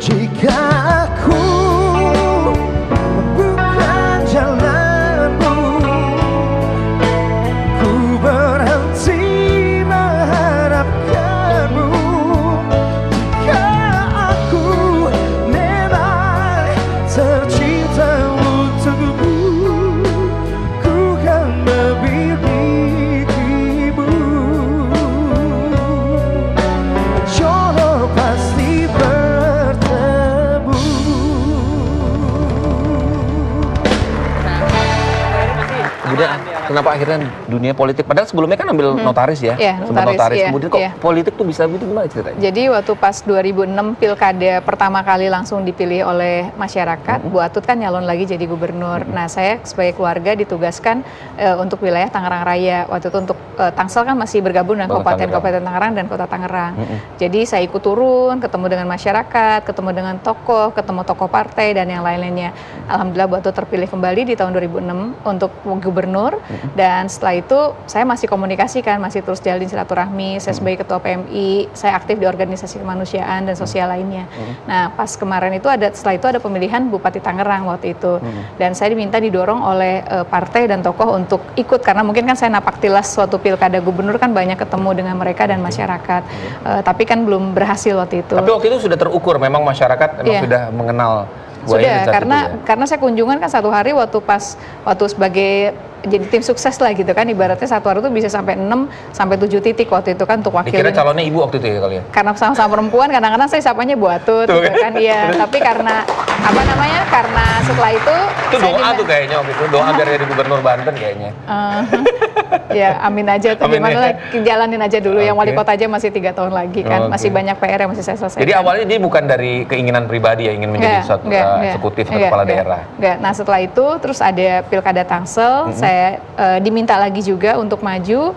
Jika aku bukan jalanmu, ku berhenti mengharapkanmu. Jika aku memang tercinta untukmu, ku kan memilikimu. Jodoh pasti bertemu. Kemudian kenapa akhirnya dunia politik? Padahal sebelumnya kan ambil notaris ya, Iya, sempat notaris. iya, Kemudian kok iya. politik tuh bisa gitu, gimana ceritanya? Jadi waktu pas 2006 pilkada pertama kali langsung dipilih oleh masyarakat, Bu Atut kan nyalon lagi jadi gubernur. Nah saya sebagai keluarga ditugaskan untuk wilayah Tangerang Raya. Waktu itu untuk Tangsel kan masih bergabung dengan Kabupaten Tangerang dan Kota Tangerang. Jadi saya ikut turun, ketemu dengan masyarakat, ketemu dengan tokoh, ketemu tokoh partai dan yang lain-lainnya. Alhamdulillah Bu Atut terpilih kembali di tahun 2006 untuk gubernur. Dan setelah itu saya masih komunikasi kan, masih terus jalin silaturahmi. Saya sebagai ketua PMI, saya aktif di organisasi kemanusiaan dan sosial lainnya. Nah pas kemarin itu setelah itu ada pemilihan Bupati Tangerang waktu itu. Dan saya diminta didorong oleh partai dan tokoh untuk ikut, karena mungkin kan saya napaktilas suatu pilkada gubernur kan banyak ketemu dengan mereka dan masyarakat. Tapi kan belum berhasil waktu itu. Tapi waktu itu sudah terukur, memang masyarakat memang sudah mengenal Bu Airin sudah, saat itu ya? karena saya kunjungan kan satu hari waktu sebagai jadi tim sukses lah gitu kan, ibaratnya satu hari itu bisa sampai 6 sampai 7 titik waktu itu kan untuk wakilin. Dikira calonnya ibu waktu itu ya kali ya? Karena sama-sama perempuan, kadang-kadang saya sapanya Bu Atut gitu kan, iya. Tapi karena karena setelah itu doa tuh kayaknya waktu itu, doa biar jadi gubernur Banten kayaknya. Ya amin aja tuh, gimana lah, jalanin aja dulu. Yang wali kota aja masih 3 tahun lagi kan, masih banyak PR yang masih saya selesaikan. Jadi awalnya dia bukan dari keinginan pribadi ya, ingin menjadi suatu eksekutif atau kepala daerah? Enggak. Nah setelah itu terus ada pilkada Tangsel, saya diminta lagi juga untuk maju.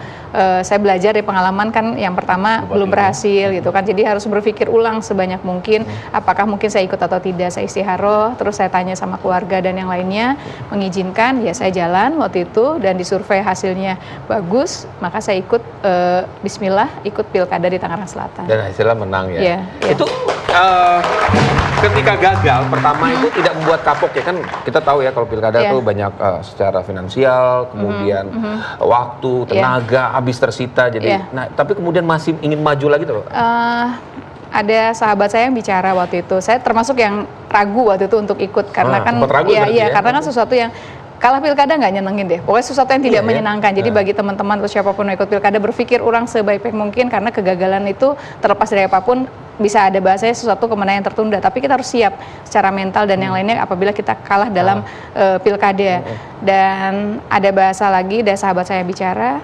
Saya belajar dari pengalaman kan yang pertama belum berhasil gitu kan, jadi harus berpikir ulang sebanyak mungkin, apakah mungkin saya ikut atau tidak. Saya istiharoh, terus saya tanya sama keluarga dan yang lainnya, mengizinkan, ya saya jalan waktu itu, dan disurvei hasilnya bagus, maka saya ikut bismillah ikut pilkada di Tangerang Selatan. Dan hasilnya menang ya? Iya. Itu ketika gagal pertama itu tidak membuat kapok ya, kan kita tahu ya kalau pilkada tuh banyak secara finansial, kemudian waktu, tenaga habis tersita, jadi nah tapi kemudian masih ingin maju lagi tuh. Ada sahabat saya yang bicara waktu itu, saya termasuk yang ragu waktu itu untuk ikut karena kan karena kan sesuatu yang kalah pilkada nggak nyenengin deh, pokoknya sesuatu yang tidak menyenangkan. Jadi bagi teman-teman atau siapapun yang ikut pilkada, berpikir orang sebaik-baik mungkin, karena kegagalan itu terlepas dari apapun bisa ada bahasanya sesuatu kemenangan yang tertunda, tapi kita harus siap secara mental dan yang lainnya apabila kita kalah dalam pilkada. Dan ada bahasa lagi, ada sahabat saya bicara,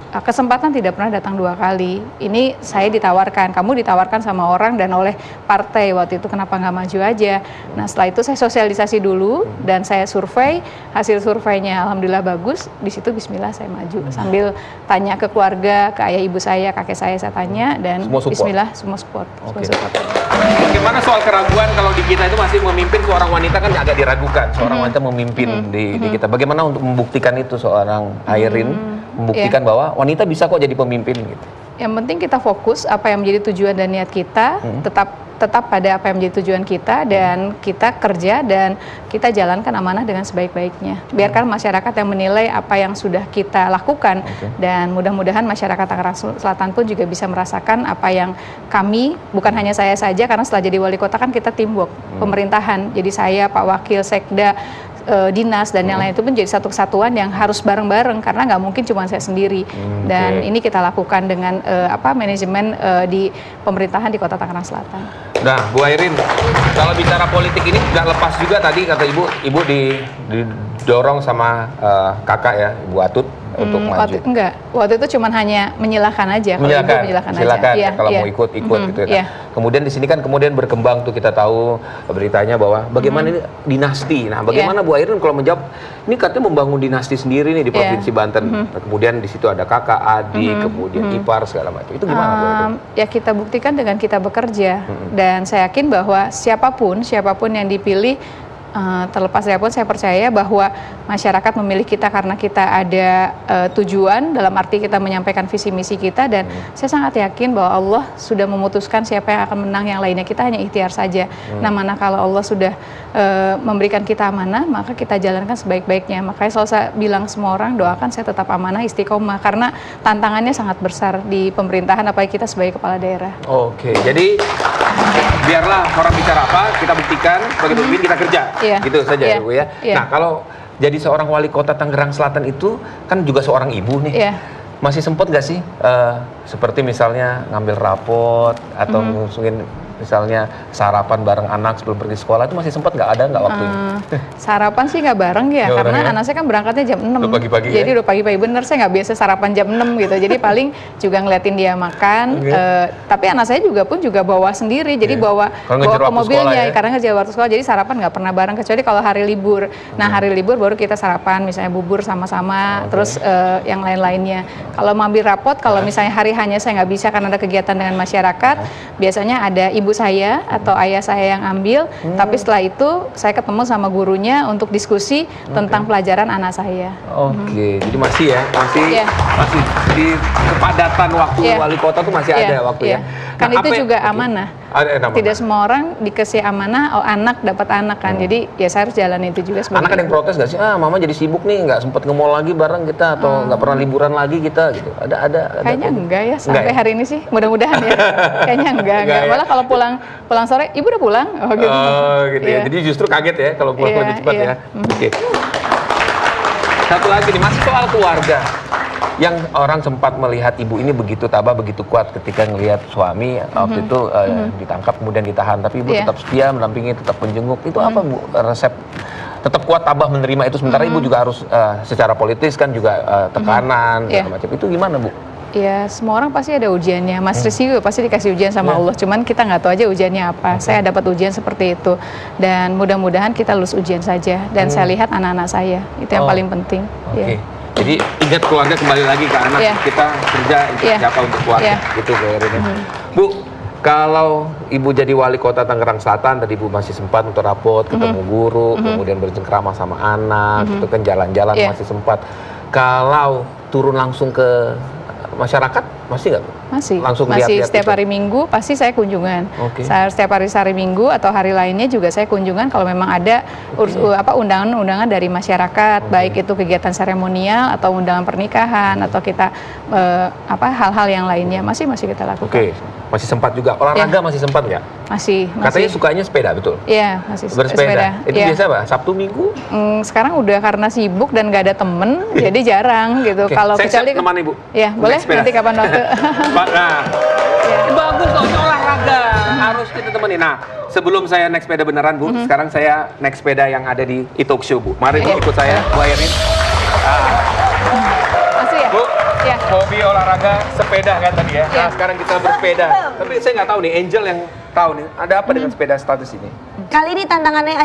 kesempatan tidak pernah datang 2 kali. Ini saya ditawarkan, kamu ditawarkan sama orang dan oleh partai waktu itu, kenapa nggak maju aja. Nah setelah itu saya sosialisasi dulu dan saya survei, hasil surveinya alhamdulillah bagus. Di situ bismillah saya maju, sambil tanya ke keluarga, ke ayah ibu saya, kakek saya tanya, dan bismillah semua support. Bagaimana soal keraguan kalau di kita itu masih memimpin seorang wanita, kan agak diragukan seorang wanita memimpin di kita. Bagaimana untuk membuktikan itu seorang Airin, membuktikan bahwa wanita bisa kok jadi pemimpin gitu? Yang penting kita fokus apa yang menjadi tujuan dan niat kita, tetap pada apa yang menjadi tujuan kita, dan kita kerja dan kita jalankan amanah dengan sebaik-baiknya. Biarkan masyarakat yang menilai apa yang sudah kita lakukan, dan mudah-mudahan masyarakat Tangerang Selatan pun juga bisa merasakan apa yang kami, bukan hanya saya saja, karena setelah jadi wali kota kan kita teamwork, pemerintahan. Jadi saya, Pak Wakil Sekda, dinas dan yang lain itu pun jadi satu kesatuan yang harus bareng-bareng, karena nggak mungkin cuma saya sendiri. Dan ini kita lakukan dengan manajemen di pemerintahan di Kota Tangerang Selatan. Nah, Bu Airin, kalau bicara politik ini nggak lepas juga tadi kata ibu didorong sama kakak ya, Bu Atut untuk maju. Waktu itu cuma hanya menyilahkan aja. Silakan aja. Kalau mau ikut gitu ya. Kemudian di sini kan kemudian berkembang tuh, kita tahu beritanya bahwa bagaimana ini dinasti. Nah, bagaimana Bu Airin kalau menjawab ini katanya membangun dinasti sendiri nih di Provinsi Banten. Nah, kemudian di situ ada kakak, adik, kemudian ipar segala macam. Itu gimana Bu Airin? Ya kita buktikan dengan kita bekerja, dan saya yakin bahwa siapapun yang dipilih terlepas dari apapun, saya percaya bahwa masyarakat memilih kita karena kita ada tujuan, dalam arti kita menyampaikan visi misi kita, dan saya sangat yakin bahwa Allah sudah memutuskan siapa yang akan menang, yang lainnya kita hanya ikhtiar saja. Nah, mana kalau Allah sudah memberikan kita amanah, maka kita jalankan sebaik-baiknya. Makanya selalu saya bilang semua orang, doakan saya tetap amanah, istiqomah, karena tantangannya sangat besar di pemerintahan, apalagi kita sebagai kepala daerah. Oke, jadi biarlah orang bicara apa, kita buktikan, sebagai pemimpin kita kerja. Gitu saja ya Bu ya. Nah, kalau jadi seorang wali kota Tangerang Selatan itu kan juga seorang ibu nih. Masih sempat nggak sih seperti misalnya ngambil rapot atau ngusungin misalnya sarapan bareng anak sebelum pergi sekolah, itu masih sempat nggak, ada nggak waktunya? Sarapan sih nggak bareng ya, karena anak saya kan berangkatnya jam 6. Pagi-pagi jadi udah pagi-pagi, bener saya nggak biasa sarapan jam 6 gitu. Jadi paling juga ngeliatin dia makan, tapi anak saya juga bawa sendiri, jadi bawa ke mobilnya, karena ngejar waktu sekolah, jadi sarapan nggak pernah bareng, kecuali kalau hari libur. Nah, hari libur baru kita sarapan, misalnya bubur sama-sama, terus yang lain-lainnya. Kalau mampir rapot, kalau misalnya hari hanya saya nggak bisa karena ada kegiatan dengan masyarakat, biasanya ada ibu saya atau ayah saya yang ambil, tapi setelah itu saya ketemu sama gurunya untuk diskusi tentang pelajaran anak saya. Jadi masih masih di kepadatan waktu wali kota tuh masih ada waktu ya. Kan itu juga amanah. Tidak semua orang dikasih amanah, anak dapat anak kan. Jadi ya saya harus jalan itu juga. Anak ada yang protes nggak sih? Mama jadi sibuk nih, nggak sempet nge-mall lagi bareng kita, atau nggak pernah liburan lagi kita gitu. Ada. Kayaknya enggak ya sampai hari ini sih. Mudah-mudahan ya. Kayaknya enggak. Malah kalau pulang sore, ibu udah pulang. Gitu ya. Jadi justru kaget ya kalau pulang lebih cepat ya. Oke. Satu lagi nih, masih soal keluarga. Yang orang sempat melihat ibu ini begitu tabah, begitu kuat ketika ngelihat suami waktu itu ditangkap kemudian ditahan, tapi ibu tetap setia, mendampingi, tetap menjenguk. Itu apa Bu resep tetap kuat tabah menerima itu, sementara ibu juga harus secara politis kan juga tekanan segala macam. Itu gimana Bu? Ya, semua orang pasti ada ujiannya. Mas Rizky juga pasti dikasih ujian sama Allah. Cuman kita nggak tahu aja ujiannya apa. Saya dapat ujian seperti itu. Dan mudah-mudahan kita lulus ujian saja. Dan saya lihat anak-anak saya. Itu yang paling penting. Jadi ingat keluarga, kembali lagi ke anak, kita kerja untuk siapa, untuk keluarga. Gitu Bu Erin. Bu, kalau Ibu jadi wali kota Tangerang Selatan, tadi Ibu masih sempat untuk rapot, ketemu guru, kemudian bercengkrama sama anak, itu kan jalan-jalan masih sempat. Kalau turun langsung ke masyarakat, masih nggak? Masih setiap hari Minggu pasti saya kunjungan. Saya setiap hari Minggu atau hari lainnya juga saya kunjungan kalau memang ada undangan-undangan dari masyarakat, baik itu kegiatan seremonial atau undangan pernikahan atau kita hal-hal yang lainnya masih kita lakukan. Masih sempat juga olahraga, masih sempat nggak? Masih. Katanya sukanya sepeda, betul? Iya, masih bersepeda. Itu biasa apa? Sabtu Minggu? Sekarang udah karena sibuk dan nggak ada temen, jadi jarang gitu. Kalau kecuali teman Ibu. Ya, boleh nanti kapan waktu. Bagus dong, olahraga harus kita temenin. Nah, sebelum saya naik sepeda beneran Bu, sekarang saya naik sepeda yang ada di e-talk show Bu. Mari Bu, ikut saya, Bu Erin. Masih ya? Bu, hobi olahraga sepeda kan tadi ya. Nah, sekarang kita bersepeda. Tapi saya nggak tahu nih, Angel yang tahu nih, ada apa dengan sepeda status ini? Kali ini tantangannya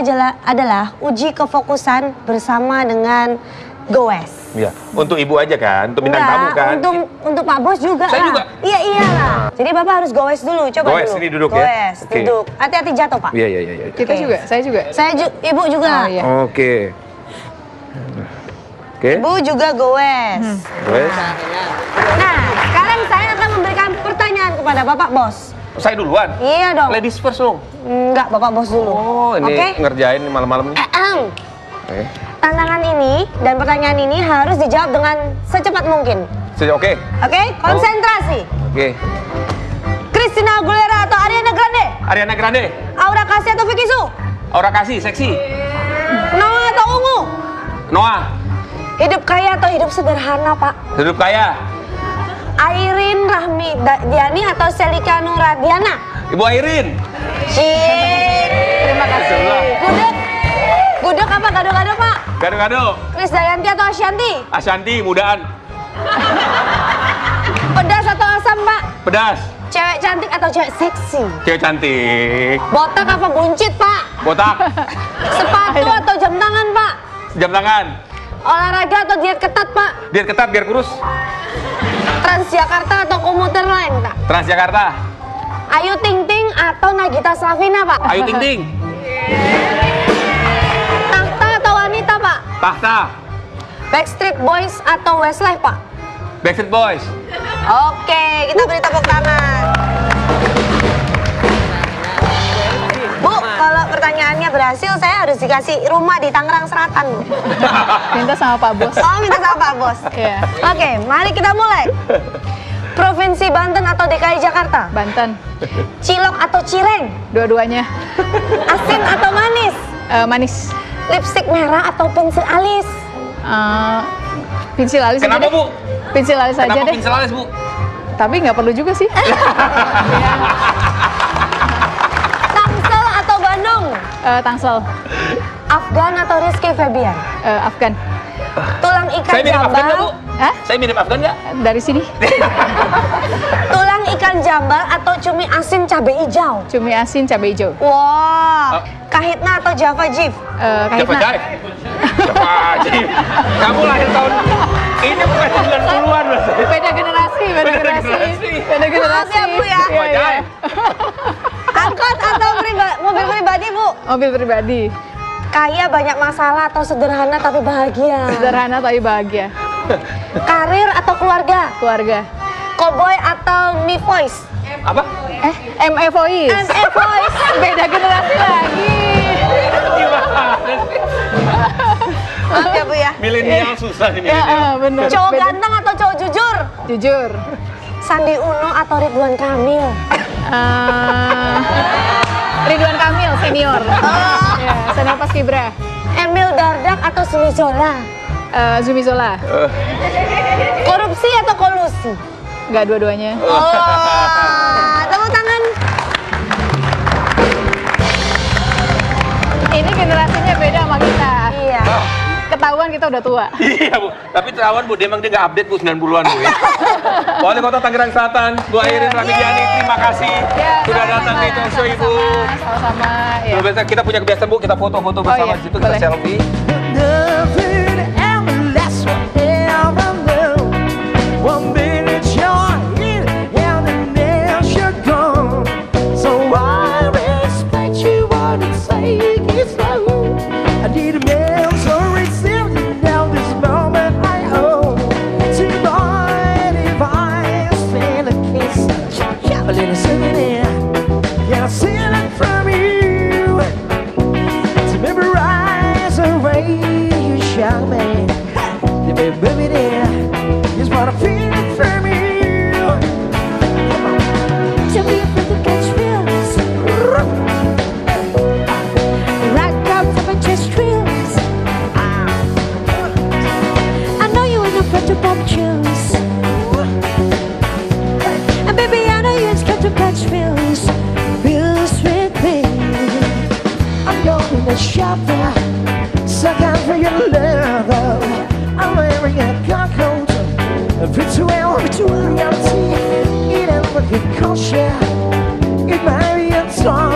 adalah uji kefokusan bersama dengan Goes. Iya, untuk Ibu aja kan, untuk bintang tamu kan. Untuk Pak Bos juga. Saya juga. Iya lah. Jadi Bapak harus goes dulu, coba goes, dulu. Ini duduk goes, ya. Duduk. Hati-hati jatuh Pak. Iya. Kita juga, saya juga. Ibu juga. Oke. Ibu juga goes. Goes. Nah, sekarang saya akan memberikan pertanyaan kepada Bapak Bos. Saya duluan? Iya dong. Ladies first dong? Enggak, Bapak Bos dulu. Oh, ini ngerjain malam-malam nih. Tantangan ini dan pertanyaan ini harus dijawab dengan secepat mungkin. Oke, konsentrasi. Christina Aguilera atau Ariana Grande? Ariana Grande. Aura Kasih atau Vicky Su? Aura Kasih, seksi. Noah atau Ungu? Noah. Hidup kaya atau hidup sederhana, Pak? Hidup kaya. Airin Rahmi Diani atau Selika Nuradiana? Ibu Airin. Terima kasih. Gudeg apa gado-gado, Pak? Gado-gado. Krisdayanti atau Ashanti? Ashanti, mudaan. Pedas atau asam, Pak? Pedas. Cewek cantik atau cewek seksi? Cewek cantik. Botak apa buncit, Pak? Botak. Sepatu atau jam tangan, Pak? Jam tangan. Olahraga atau diet ketat, Pak? Diet ketat biar kurus. Transjakarta atau komuter lain, Pak? Transjakarta. Ayu Ting Ting atau Nagita Slavina, Pak? Ayu Ting Ting. Tahta. Backstreet Boys atau Westlife, Pak? Backstreet Boys. Oke, kita beri tepuk tangan. Bu, kalau pertanyaannya berhasil, saya harus dikasih rumah di Tangerang Selatan, Bu. Minta sama Pak Bos. Oh, minta sama Pak Bos. Iya. Oke, mari kita mulai. Provinsi Banten atau DKI Jakarta? Banten. Cilok atau cireng? Dua-duanya. Asin atau manis? Manis. Lipstik merah atau pensil alis? Pensil alis Kenapa, aja deh. Bu? Pensil alis aja Kenapa deh. pensil alis, Bu? Tapi nggak perlu juga sih. Tangsel atau Bandung? Tangsel. Afgan atau Rizky Febian? Afgan. Tulang ikan Saya mirip Afgan nggak, Bu? jambal? Hah? Saya mirip Afgan nggak? Dari sini. Tulang ikan jambal atau cumi asin cabai hijau? Cumi asin cabai hijau. Wah, kahitna atau Java Jive? Java Kahitna. Jive. Java Jive. Kamu lahir tahun ini bukan 90-an loh. Beda generasi, beda generasi. Beda generasi. Maaf ya, Bu, ya. Iya, iya. Jive. Angkot atau mobil pribadi, Bu? Mobil pribadi. Kaya banyak masalah atau sederhana tapi bahagia? Sederhana tapi bahagia. Karir atau keluarga? Keluarga. Cowboy atau Me Voice? Apa? ME Voice. ME Voice. Beda generasi lagi. Gimana? Maaf ya, Bu ya. Milenial susah ini. Ya, benar. Cowok Beda. ganteng atau cowok jujur? Jujur. Sandi Uno atau Ridwan Kamil? Ridwan Kamil senior. Ya, senior pas Kibra. Emil Dardak atau Zumi Zola? Zumi Zola. Korupsi atau kolusi? Enggak dua-duanya. Tepuk tangan. Ini generasinya beda sama kita. Iya. Ketahuan kita udah tua. Iya, Bu. Tapi terawan, Bu, dia emang dia nggak update, Bu, 90-an, Bu, ya. Wali Kota Tangerang Selatan, Bu Airin Rahmidiani, terima kasih Ya, sudah sama-sama. datang di talk show, Ibu. Sama-sama. Ya. Biasa kita punya kebiasaan, Bu, kita foto-foto bersama iya, di situ, kita boleh. selfie. Nothing else will ever know. 1 minute you're here and the next you're gone. So I respect you what you say it's slow. I need a man so resilient now this moment I owe. Tonight if I stand a kiss, a little souvenir, yeah, I see it from you. To memorize the way you show me. Baby, there is what I feel from you. To be afraid to catch feels. Right down to my chest thrills. I know you ain't afraid to pop chills. And baby, I know you ain't scared to catch feels. Feels with me. I'm going to shopping, sucking for your love. I'm wearing a coat, a virtual reality. It ain't what we call share. It might be a song.